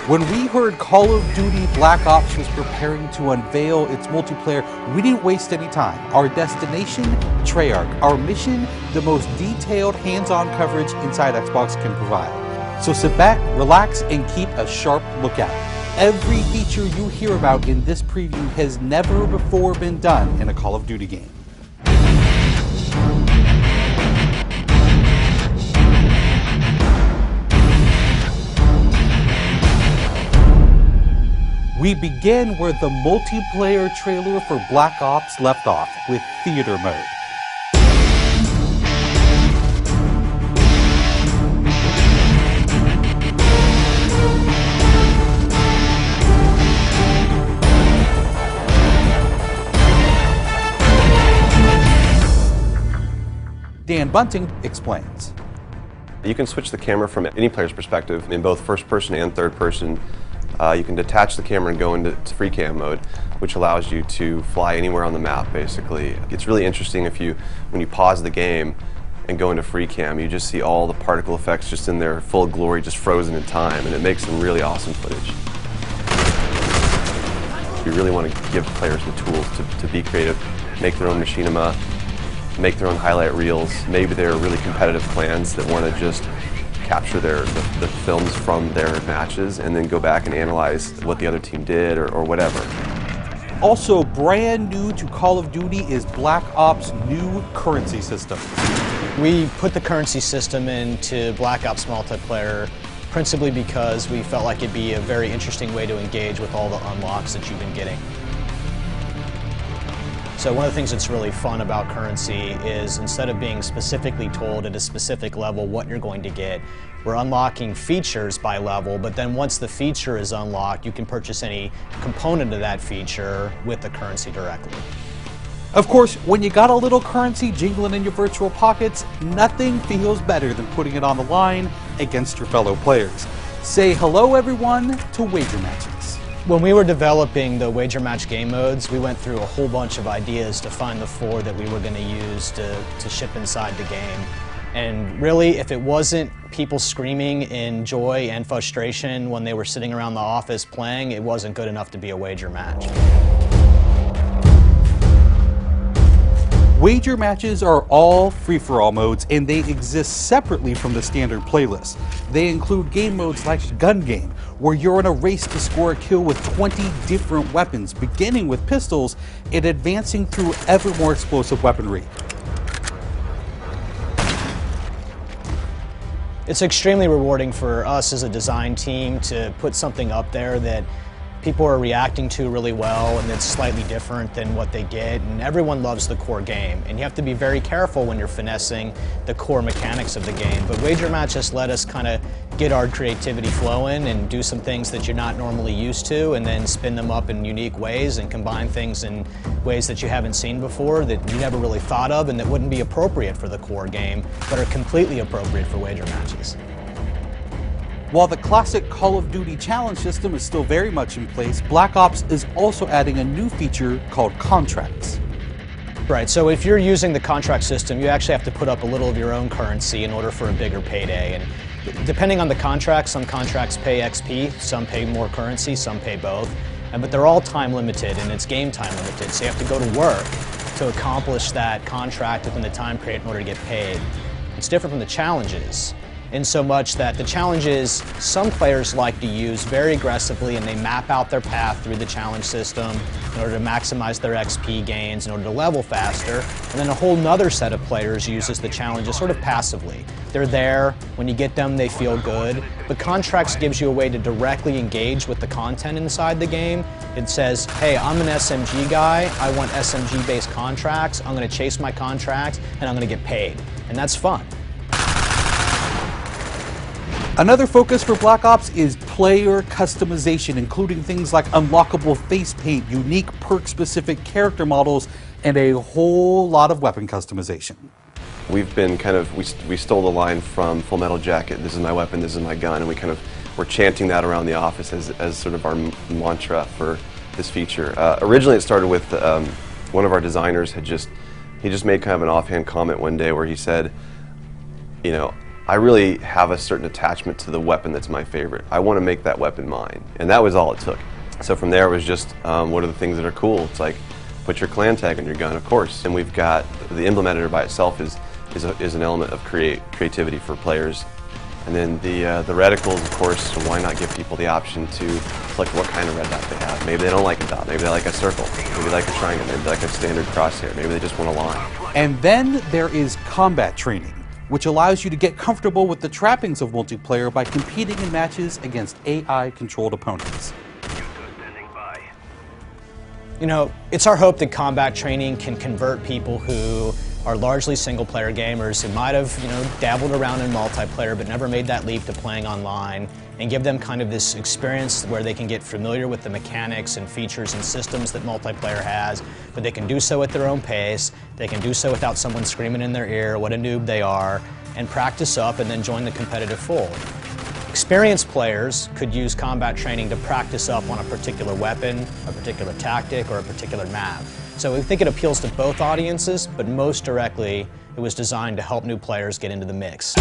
When we heard Call of Duty Black Ops was preparing to unveil its multiplayer, we didn't waste any time. Our destination, Treyarch. Our mission, the most detailed hands-on coverage inside Xbox can provide. So sit back, relax, and keep a sharp lookout. Every feature you hear about in this preview has never before been done in a Call of Duty game. We begin where the multiplayer trailer for Black Ops left off, with theater mode. Dan Bunting explains. You can switch the camera from any player's perspective in both first person and third person. You can detach the camera and go into free cam mode, which allows you to fly anywhere on the map, basically. It's really interesting when you pause the game and go into free cam, you just see all the particle effects just in their full glory, just frozen in time, and it makes some really awesome footage. You really want to give players the tools to be creative, make their own machinima, make their own highlight reels. Maybe they're really competitive clans that want to just capture the films from their matches and then go back and analyze what the other team did or whatever. Also brand new to Call of Duty is Black Ops' new currency system. We put the currency system into Black Ops multiplayer principally because we felt like it'd be a very interesting way to engage with all the unlocks that you've been getting. So one of the things that's really fun about currency is instead of being specifically told at a specific level what you're going to get, we're unlocking features by level, but then once the feature is unlocked, you can purchase any component of that feature with the currency directly. Of course, when you got a little currency jingling in your virtual pockets, nothing feels better than putting it on the line against your fellow players. Say hello, everyone, to wager matches. When we were developing the wager match game modes, we went through a whole bunch of ideas to find the 4 that we were going to use to ship inside the game. And really, if it wasn't people screaming in joy and frustration when they were sitting around the office playing, it wasn't good enough to be a wager match. Wager matches are all free-for-all modes, and they exist separately from the standard playlist. They include game modes like Gun Game, where you're in a race to score a kill with 20 different weapons, beginning with pistols and advancing through ever more explosive weaponry. It's extremely rewarding for us as a design team to put something up there that people are reacting to really well and it's slightly different than what they get, and everyone loves the core game, and you have to be very careful when you're finessing the core mechanics of the game. But wager matches let us kind of get our creativity flowing and do some things that you're not normally used to, and then spin them up in unique ways and combine things in ways that you haven't seen before, that you never really thought of and that wouldn't be appropriate for the core game but are completely appropriate for wager matches. While the classic Call of Duty challenge system is still very much in place, Black Ops is also adding a new feature called contracts. Right, so if you're using the contract system, you actually have to put up a little of your own currency in order for a bigger payday. And depending on the contract, some contracts pay XP, some pay more currency, some pay both. But they're all time limited, and it's game time limited, so you have to go to work to accomplish that contract within the time period in order to get paid. It's different from the challenges, in so much that the challenges some players like to use very aggressively, and they map out their path through the challenge system in order to maximize their XP gains, in order to level faster. And then a whole nother set of players uses the challenges sort of passively. They're there, when you get them they feel good, but contracts gives you a way to directly engage with the content inside the game. It says, hey, I'm an SMG guy, I want SMG based contracts, I'm going to chase my contracts and I'm going to get paid. And that's fun. Another focus for Black Ops is player customization, including things like unlockable face paint, unique perk-specific character models, and a whole lot of weapon customization. We've been we stole the line from Full Metal Jacket, this is my weapon, this is my gun, and we're chanting that around the office as sort of our mantra for this feature. Originally it started with one of our designers he just made kind of an offhand comment one day where he said, you know, I really have a certain attachment to the weapon that's my favorite. I want to make that weapon mine, and that was all it took. So from there it was just, what are the things that are cool? It's like, put your clan tag on your gun, of course. And we've got, the emblem editor by itself is an element of creativity for players. And then the reticles, of course, why not give people the option to select what kind of red dot they have. Maybe they don't like a dot, maybe they like a circle, maybe they like a triangle, maybe they like a standard crosshair, maybe they just want a line. And then there is combat training, which allows you to get comfortable with the trappings of multiplayer by competing in matches against AI-controlled opponents. You know, it's our hope that combat training can convert people who are largely single-player gamers who might have, dabbled around in multiplayer but never made that leap to playing online, and give them kind of this experience where they can get familiar with the mechanics and features and systems that multiplayer has, but they can do so at their own pace, they can do so without someone screaming in their ear what a noob they are, and practice up and then join the competitive fold. Experienced players could use combat training to practice up on a particular weapon, a particular tactic, or a particular map. So we think it appeals to both audiences, but most directly, it was designed to help new players get into the mix.